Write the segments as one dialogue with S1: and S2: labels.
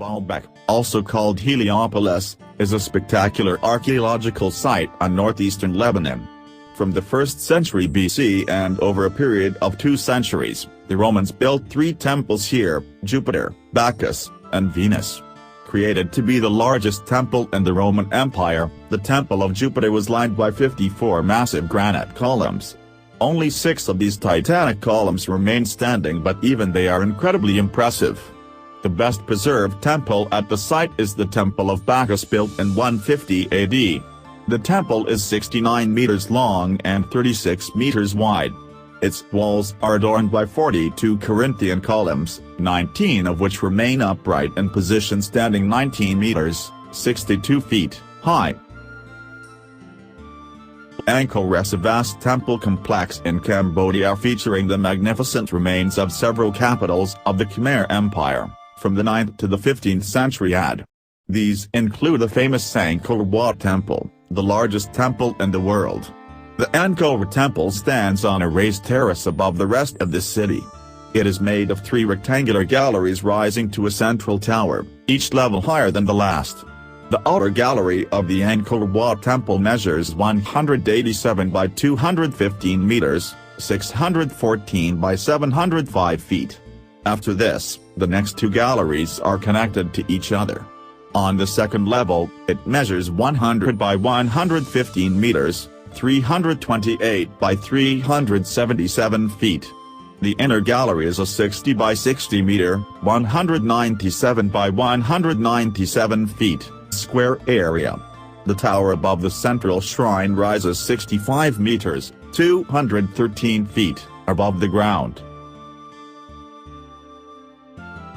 S1: Baalbek, also called Heliopolis, is a spectacular archaeological site on northeastern Lebanon. From the 1st century BC and over a period of 2 centuries, the Romans built 3 temples here: Jupiter, Bacchus, and Venus. Created to be the largest temple in the Roman Empire, the Temple of Jupiter was lined by 54 massive granite columns. Only 6 of these titanic columns remain standing, but even they are incredibly impressive. The best preserved temple at the site is the Temple of Bacchus, built in 150 AD. The temple is 69 meters long and 36 meters wide. Its walls are adorned by 42 Corinthian columns, 19 of which remain upright in position, standing 19 meters, 62 feet, high. Angkor Wat is a vast temple complex in Cambodia featuring the magnificent remains of several capitals of the Khmer Empire, from the 9th to the 15th century AD. These include the famous Angkor Wat Temple, the largest temple in the world. The Angkor Wat Temple stands on a raised terrace above the rest of the city. It is made of 3 rectangular galleries rising to a central tower, each level higher than the last. The outer gallery of the Angkor Wat Temple measures 187 by 215 meters, 614 by 705 feet. After this, the next 2 galleries are connected to each other. On the second level, it measures 100 by 115 meters, 328 by 377 feet. The inner gallery is a 60 by 60 meter, 197 by 197 feet, square area. The tower above the central shrine rises 65 meters, 213 feet, above the ground.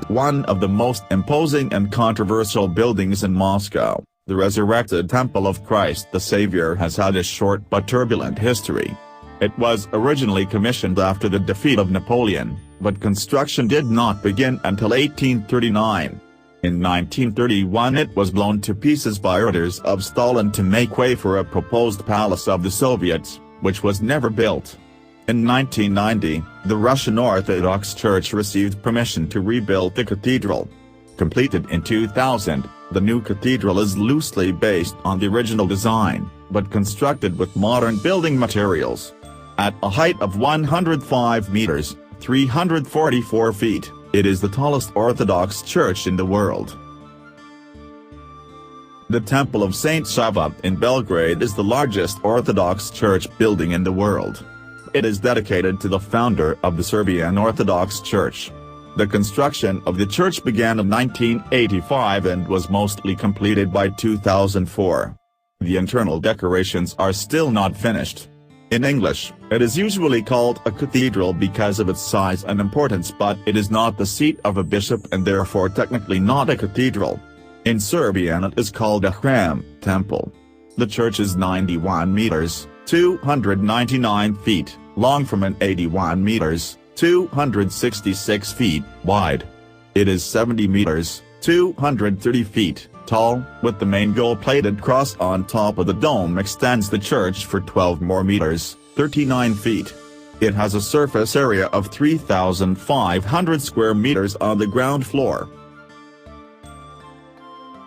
S1: One of the most imposing and controversial buildings in Moscow, the resurrected Temple of Christ the Savior, has had a short but turbulent history. It was originally commissioned after the defeat of Napoleon, but construction did not begin until 1839. In 1931 it was blown to pieces by orders of Stalin to make way for a proposed palace of the Soviets, which was never built. In 1990, the Russian Orthodox Church received permission to rebuild the cathedral. Completed in 2000, the new cathedral is loosely based on the original design, but constructed with modern building materials. At a height of 105 meters, 344 feet, it is the tallest Orthodox church in the world. The Temple of Saint Sava in Belgrade is the largest Orthodox church building in the world. It is dedicated to the founder of the Serbian Orthodox Church. The construction of the church began in 1985 and was mostly completed by 2004. The internal decorations are still not finished. In English, it is usually called a cathedral because of its size and importance, but it is not the seat of a bishop and therefore technically not a cathedral. In Serbian it is called a hram, temple. The church is 91 meters, 299 feet, long from and 81 meters, 266 feet, wide. It is 70 meters, 230 feet, tall, with the main gold-plated cross on top of the dome extends the church for 12 more meters, 39 feet. It has a surface area of 3,500 square meters on the ground floor.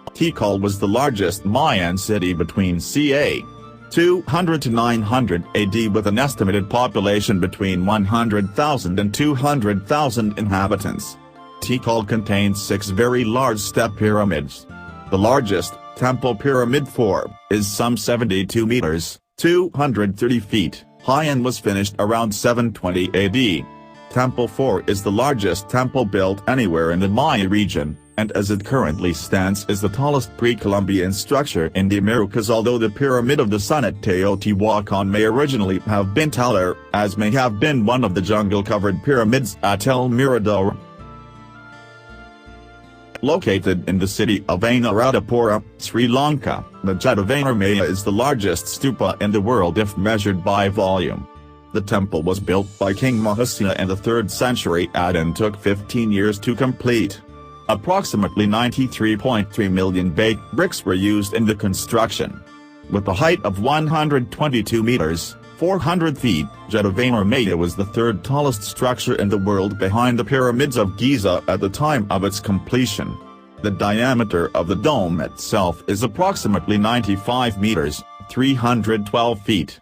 S1: Tikal was the largest Mayan city between ca. 200 to 900 AD with an estimated population between 100,000 and 200,000 inhabitants. Tikal contains 6 very large step pyramids. The largest, Temple Pyramid 4, is some 72 meters, 230 feet, high and was finished around 720 AD. Temple 4 is the largest temple built anywhere in the Maya region, and as it currently stands is the tallest pre-Columbian structure in the Americas, although the Pyramid of the Sun at Teotihuacan may originally have been taller, as may have been one of the jungle-covered pyramids at El Mirador. Located in the city of Anuradhapura, Sri Lanka, the Jatavanarmaya is the largest stupa in the world if measured by volume. The temple was built by King Mahasena in the 3rd century AD and took 15 years to complete. Approximately 93.3 million baked bricks were used in the construction. With a height of 122 meters, 400 feet, Jatavanarmaya was the 3rd tallest structure in the world behind the pyramids of Giza at the time of its completion. The diameter of the dome itself is approximately 95 meters, 312 feet.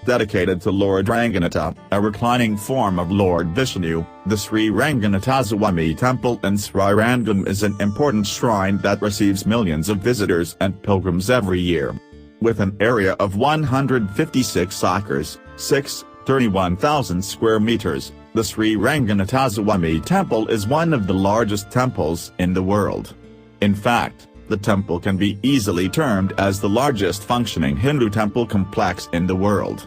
S1: Dedicated to Lord Ranganatha, a reclining form of Lord Vishnu, the Sri Ranganatha Azawami Temple in Sri Rangan is an important shrine that receives millions of visitors and pilgrims every year. With an area of 156 acres, 31,000 square meters, the Sri Ranganatha Azawami Temple is one of the largest temples in the world. In fact, the temple can be easily termed as the largest functioning Hindu temple complex in the world.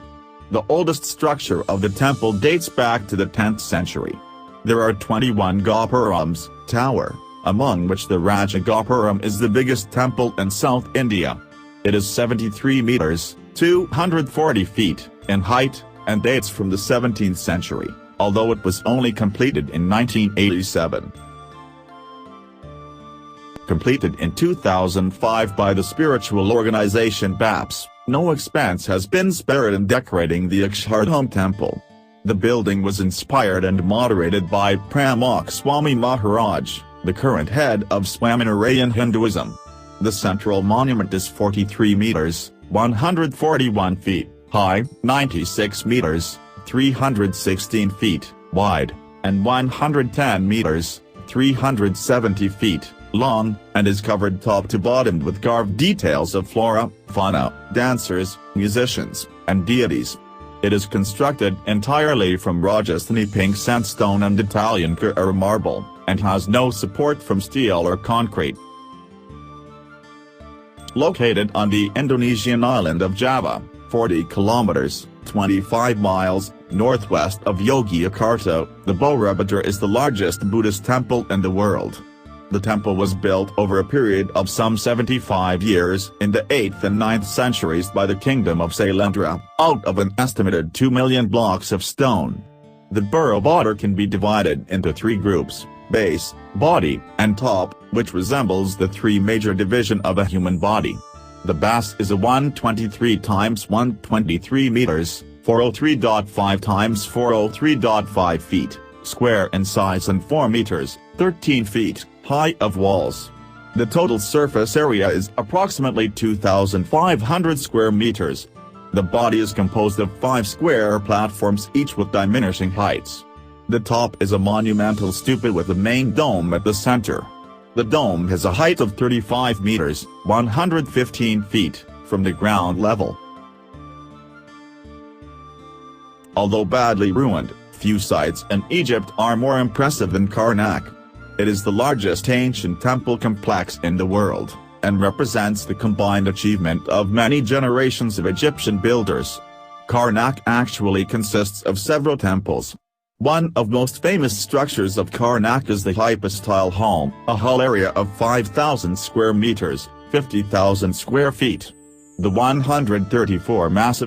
S1: The oldest structure of the temple dates back to the 10th century. There are 21 gopurams, tower, among which the Rajagopuram is the biggest temple in South India. It is 73 meters, 240 feet, in height, and dates from the 17th century, although it was only completed in 1987. Completed in 2005 by the spiritual organization BAPS, no expense has been spared in decorating the Akshardham temple. The building was inspired and moderated by Pramak Swami Maharaj, the current head of Swaminarayan Hinduism. The central monument is 43 meters, 141 feet, high, 96 meters, 316 feet, wide, and 110 meters, 370 feet, long, and is covered top to bottom with carved details of flora, fauna, dancers, musicians, and deities. It is constructed entirely from Rajasthani pink sandstone and Italian Carrara marble, and has no support from steel or concrete. Located on the Indonesian island of Java, 40 kilometers, 25 miles, northwest of Yogyakarta, the Borobudur is the largest Buddhist temple in the world. The temple was built over a period of some 75 years in the 8th and 9th centuries by the Kingdom of Sailendra, out of an estimated 2 million blocks of stone. The Borobudur can be divided into 3 groups: base, body, and top, which resembles the 3 major divisions of a human body. The base is a 123 x 123 meters, 403.5 x 403.5 feet, square in size and 4 meters, 13 feet, high of walls. The total surface area is approximately 2,500 square meters. The body is composed of 5 square platforms, each with diminishing heights. The top is a monumental stupa with a main dome at the center. The dome has a height of 35 meters, 115 feet, from the ground level. Although badly ruined, few sites in Egypt are more impressive than Karnak. It is the largest ancient temple complex in the world, and represents the combined achievement of many generations of Egyptian builders. Karnak actually consists of several temples. One of most famous structures of Karnak is the hypostyle hall, a hall area of 5,000 square meters, 50,000 square feet. The 134 massive